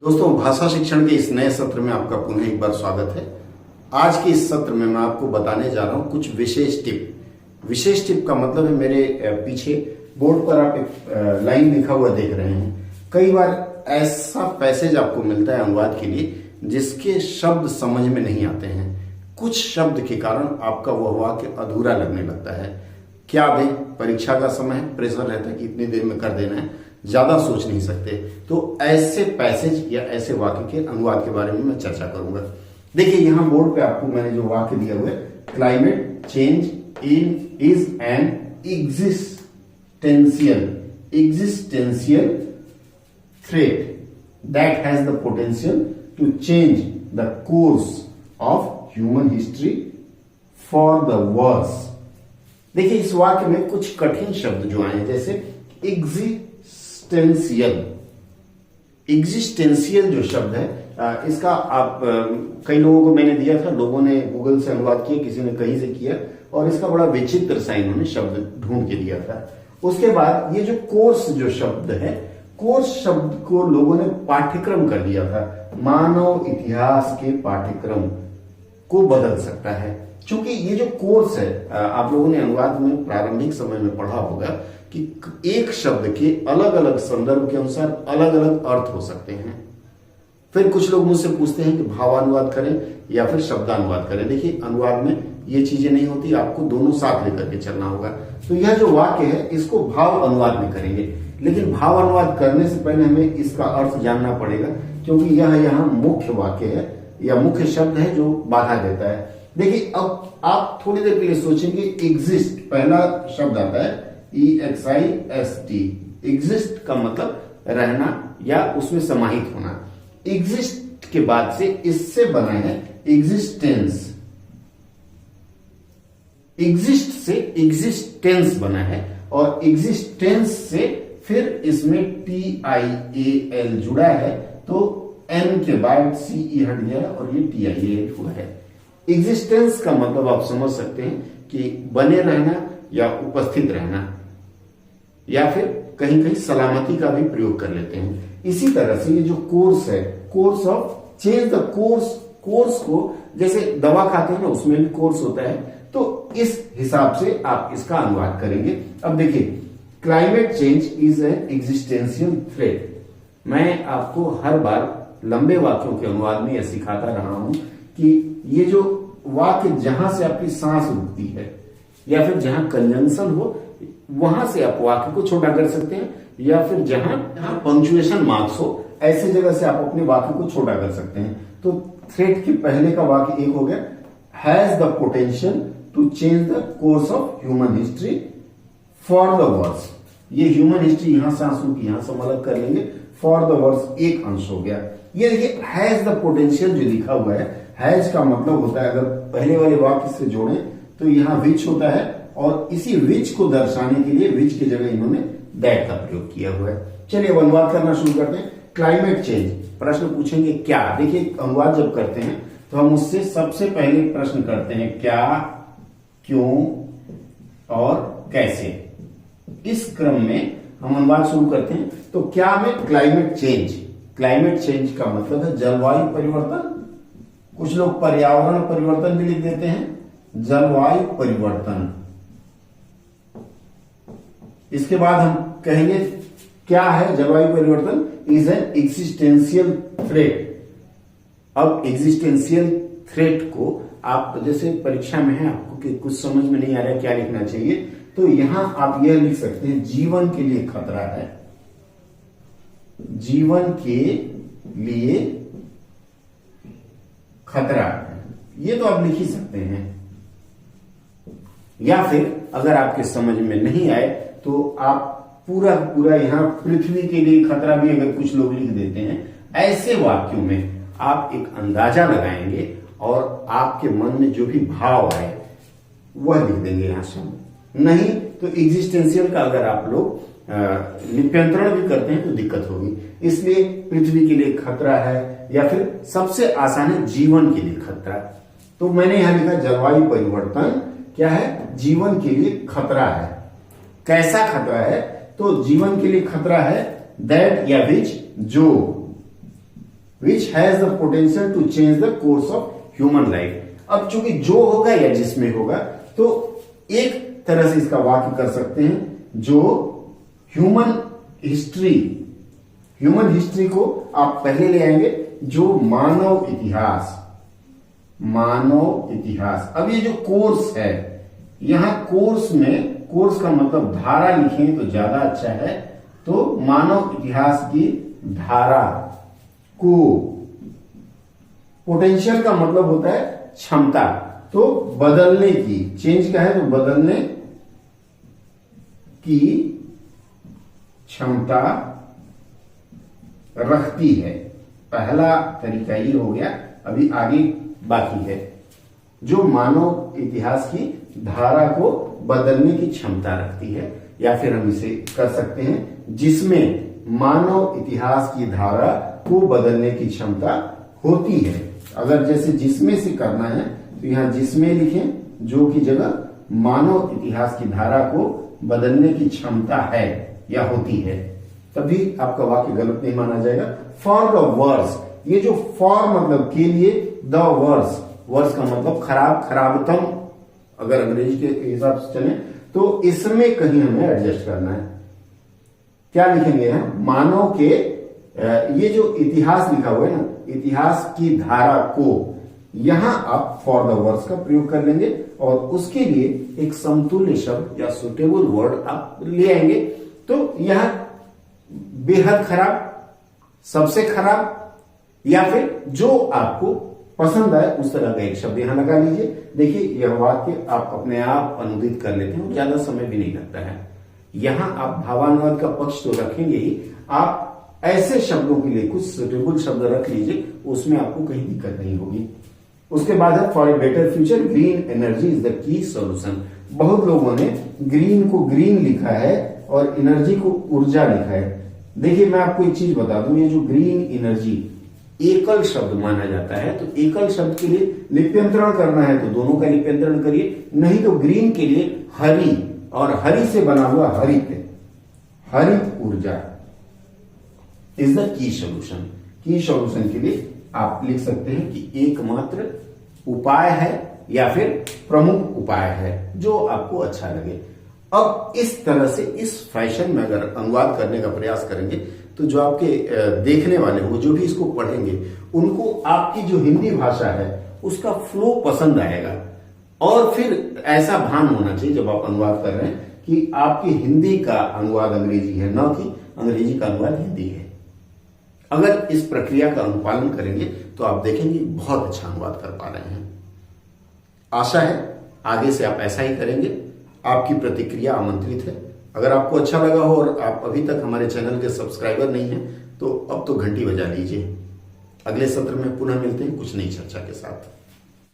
दोस्तों, भाषा शिक्षण के इस नए सत्र में आपका पुनः एक बार स्वागत है। आज के इस सत्र में मैं आपको बताने जा रहा हूं कुछ विशेष टिप। विशेष टिप का मतलब है, मेरे पीछे बोर्ड पर आप एक लाइन लिखा हुआ देख रहे हैं। कई बार ऐसा पैसेज आपको मिलता है अनुवाद के लिए जिसके शब्द समझ में नहीं आते हैं। कुछ शब्द के कारण आपका वह वाक्य अधूरा लगने लगता है। क्या दें, परीक्षा का समय है, प्रेशर रहता है कि इतनी देर में कर देना है, ज्यादा सोच नहीं सकते। तो ऐसे पैसेज या ऐसे वाक्य के अनुवाद के बारे में मैं चर्चा करूंगा। देखिए, यहां बोर्ड पे आपको मैंने जो वाक्य दिया हुआ है, climate change is an existential threat that has the potential to change the course of human history for the worse. देखिए, इस वाक्य में कुछ कठिन शब्द जो आए हैं, जैसे एग्जिस्टेंशियल जो शब्द है, इसका आप कई लोगों को मैंने दिया था, लोगों ने गूगल से अनुवाद किया, किसी ने कहीं से किया, और इसका बड़ा विचित्र सा इन्होंने शब्द ढूंढ के दिया था। उसके बाद ये जो कोर्स जो शब्द है, कोर्स शब्द को लोगों ने पाठ्यक्रम कर दिया था। मानव इतिहास के पाठ्यक्रम को बदल सकता है, क्योंकि ये जो कोर्स है, आप लोगों ने अनुवाद में प्रारंभिक समय में पढ़ा होगा कि एक शब्द के अलग अलग संदर्भ के अनुसार अलग अलग अर्थ हो सकते हैं। फिर कुछ लोग मुझसे पूछते हैं कि भावानुवाद करें या फिर शब्दानुवाद करें। देखिए, अनुवाद में ये चीजें नहीं होती, आपको दोनों साथ लेकर के चलना होगा। तो यह जो वाक्य है, इसको भाव अनुवाद में करेंगे, लेकिन भाव अनुवाद करने से पहले हमें इसका अर्थ जानना पड़ेगा, क्योंकि यह यहाँ मुख्य वाक्य है या मुख्य शब्द है जो बाधा देता है। देखिए, अब आप थोड़ी देर के लिए सोचेंगे, एग्जिस्ट पहला शब्द आता है, EXIST। एग्जिस्ट का मतलब रहना या उसमें समाहित होना। एग्जिस्ट के बाद से इससे बना है एग्जिस्टेंस। एग्जिस्ट से एग्जिस्टेंस बना है, और एग्जिस्टेंस से फिर इसमें TIAL जुड़ा है, तो N के बाद CE हट गया और ये TIAL हुआ है। एग्जिस्टेंस का मतलब आप समझ सकते हैं कि बने रहना या उपस्थित रहना, या फिर कहीं कहीं सलामती का भी प्रयोग कर लेते हैं। इसी तरह से ये जो कोर्स है, course of change the course को जैसे दवा खाते हैं ना, उसमें भी कोर्स होता है, तो इस हिसाब से आप इसका अनुवाद करेंगे। अब देखिए, climate change is an existential threat. मैं आपको हर बार लंबे वाक्यों के अनुवाद में यह सिखाता रहा हूं कि ये जो वाक्य जहां से आपकी सांस रुकती है या फिर जहां कंजंक्शन हो, वहां से आप वाक्य को छोटा कर सकते हैं, या फिर जहां पंक्चुएशन मार्क्स हो, ऐसे जगह से आप अपने वाक्य को छोटा कर सकते हैं। तो थ्रेट के पहले का वाक्य एक हो गया, has the potential to change the course of human history for the worse. ये ह्यूमन हिस्ट्री यहां से आंसू की यहां से हम अलग कर लेंगे, फॉर द वर्स एक अंश हो गया। ये देखिए, हैज द पोटेंशियल जो लिखा हुआ है, हैज का मतलब होता है, अगर पहले वाले वाक्य से जोड़ें तो यहां विच होता है, और इसी विच को दर्शाने के लिए विच की जगह इन्होंने दैट का प्रयोग किया हुआ है। चलिए अब अनुवाद करना शुरू करते हैं। क्लाइमेट चेंज, प्रश्न पूछेंगे क्या। देखिए, अनुवाद जब करते हैं तो हम उससे सबसे पहले प्रश्न करते हैं, क्या, क्यों और कैसे। इस क्रम में हम अनुवाद शुरू करते हैं। तो क्या में क्लाइमेट चेंज, क्लाइमेट चेंज का मतलब है जलवायु परिवर्तन। कुछ लोग पर्यावरण परिवर्तन भी लिख देते हैं, जलवायु परिवर्तन। इसके बाद हम कहेंगे क्या है जलवायु परिवर्तन, इज एन एग्जिस्टेंशियल थ्रेट। अब एग्जिस्टेंशियल थ्रेट को आप जैसे परीक्षा में है, आपको कि कुछ समझ में नहीं आ रहा है क्या लिखना चाहिए, तो यहां आप यह लिख सकते हैं, जीवन के लिए खतरा है। जीवन के लिए खतरा है, ये तो आप लिख ही सकते हैं। या फिर अगर आपके समझ में नहीं आए तो आप पूरा यहां पृथ्वी के लिए खतरा भी अगर कुछ लोग लिख देते हैं। ऐसे वाक्यों में आप एक अंदाजा लगाएंगे और आपके मन में जो भी भाव आए वह लिख देंगे यहां से। नहीं तो एग्जिस्टेंशियल का अगर आप लोग लिप्यंतरण भी करते हैं तो दिक्कत होगी। इसलिए पृथ्वी के लिए खतरा है, या फिर सबसे आसान है जीवन के लिए खतरा। तो मैंने यहां लिखा जलवायु परिवर्तन क्या है, जीवन के लिए खतरा है। कैसा खतरा है, तो जीवन के लिए खतरा है दैट या विच, जो which has the potential to change the course of human life. अब चूंकि जो होगा या जिसमें होगा, तो एक तरह से इसका वाक्य कर सकते हैं, जो ह्यूमन हिस्ट्री को आप पहले ले आएंगे, जो मानव इतिहास। अब ये जो कोर्स है, यहां कोर्स का मतलब धारा लिखें तो ज्यादा अच्छा है, तो मानव इतिहास की धारा को, पोटेंशियल का मतलब होता है क्षमता, तो बदलने की, चेंज का है तो बदलने की क्षमता रखती है। पहला तरीका ये हो गया, अभी आगे बाकी है, जो मानव इतिहास की धारा को बदलने की क्षमता रखती है, या फिर हम इसे कर सकते हैं जिसमें मानव इतिहास की धारा को बदलने की क्षमता होती है। अगर जैसे जिसमें से करना है तो यहां जिसमें लिखें, जो की जगह मानव इतिहास की धारा को बदलने की क्षमता है या होती है, तभी आपका वाक्य गलत नहीं माना जाएगा। फॉर द वर्स, ये जो फॉर मतलब के लिए, द वर्स का मतलब खराबतम, अगर अंग्रेजी के हिसाब से चले तो इसमें कहीं हमें एडजस्ट करना है। क्या लिखेंगे हम? मानव के, ये जो इतिहास लिखा हुआ है ना, इतिहास की धारा को, यहां आप फॉर द वर्स का प्रयोग कर लेंगे और उसके लिए एक समतुल्य शब्द या सुटेबल वर्ड आप ले आएंगे। तो यह बेहद खराब, सबसे खराब, या फिर जो आपको पसंद आए उस तरह का एक शब्द यहां लगा लीजिए। देखिए यह वाक्य आप अपने आप अनुदित कर लेते हैं, ज्यादा समय भी नहीं लगता है। यहां आप भावानुवाद का पक्ष तो रखेंगे ही, आप ऐसे शब्दों के लिए कुछ सुटेबल शब्द रख लीजिए, उसमें आपको कहीं दिक्कत नहीं होगी। उसके बाद है for a better future green energy is the key solution. बहुत लोगों ने ग्रीन को ग्रीन लिखा है और एनर्जी को ऊर्जा लिखा है। देखिए मैं आपको एक चीज बता दूं, ये जो ग्रीन एनर्जी एकल शब्द माना जाता है, तो एकल शब्द के लिए लिप्यंतरण करना है तो दोनों का लिप्यंतरण करिए, नहीं तो ग्रीन के लिए हरी, और हरी से बना हुआ हरित ऊर्जा इज द की सॉल्यूशन। की सॉल्यूशन के लिए आप लिख सकते हैं कि एकमात्र उपाय है या फिर प्रमुख उपाय है, जो आपको अच्छा लगे। अब इस तरह से, इस फैशन में अगर अनुवाद करने का प्रयास करेंगे तो जो आपके देखने वाले होंगे, जो भी इसको पढ़ेंगे, उनको आपकी जो हिंदी भाषा है उसका फ्लो पसंद आएगा। और फिर ऐसा भान होना चाहिए जब आप अनुवाद कर रहे हैं कि आपकी हिंदी का अनुवाद अंग्रेजी है, न कि अंग्रेजी का अनुवाद हिंदी है। अगर इस प्रक्रिया का अनुपालन करेंगे तो आप देखेंगे बहुत अच्छा अनुवाद कर पा रहे हैं। आशा है आगे से आप ऐसा ही करेंगे। आपकी प्रतिक्रिया आमंत्रित है। अगर आपको अच्छा लगा हो और आप अभी तक हमारे चैनल के सब्सक्राइबर नहीं हैं तो अब तो घंटी बजा लीजिए। अगले सत्र में पुनः मिलते हैं कुछ नई चर्चा के साथ।